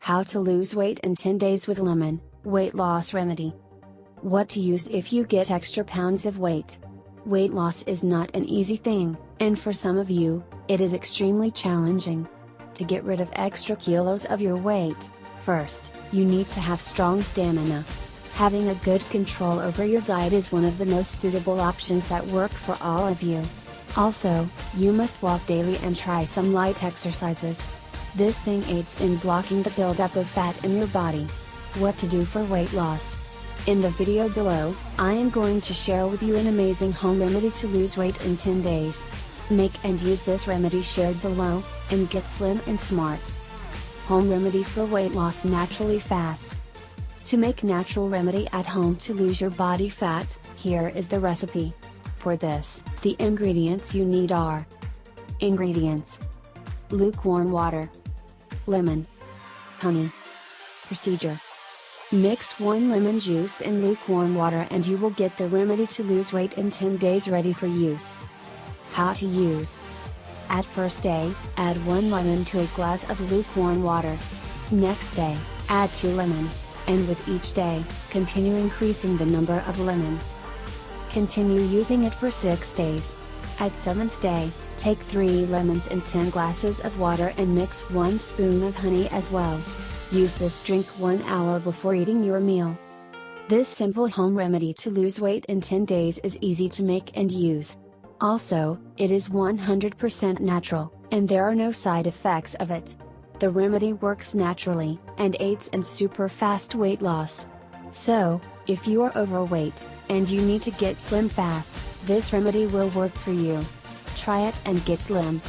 How to lose weight in 10 days with lemon, weight loss remedy. What to use if you get extra pounds of weight. Weight loss is not an easy thing, and for some of you, it is extremely challenging. To get rid of extra kilos of your weight, first, you need to have strong stamina. Having a good control over your diet is one of the most suitable options that work for all of you. Also, you must walk daily and try some light exercises. This thing aids in blocking the buildup of fat in your body. What to do for weight loss? In the video below, I am going to share with you an amazing home remedy to lose weight in 10 days. Make and use this remedy shared below, and get slim and smart. Home remedy for weight loss naturally fast. To make natural remedy at home to lose your body fat, here is the recipe. For this, the ingredients you need are: ingredients: lukewarm water, lemon, honey. Procedure: mix 1 lemon juice in lukewarm water and you will get the remedy to lose weight in 10 days ready for use. How to use: at first day, add 1 lemon to a glass of lukewarm water. Next day, add 2 lemons, and with each day, continue increasing the number of lemons. Continue using it for 6 days. At 7th day, take 3 lemons and 10 glasses of water and mix 1 spoon of honey as well. Use this drink 1 hour before eating your meal. This simple home remedy to lose weight in 10 days is easy to make and use. Also, it is 100% natural, and there are no side effects of it. The remedy works naturally, and aids in super fast weight loss. So, if you are overweight, and you need to get slim fast, this remedy will work for you. Try it and get slim.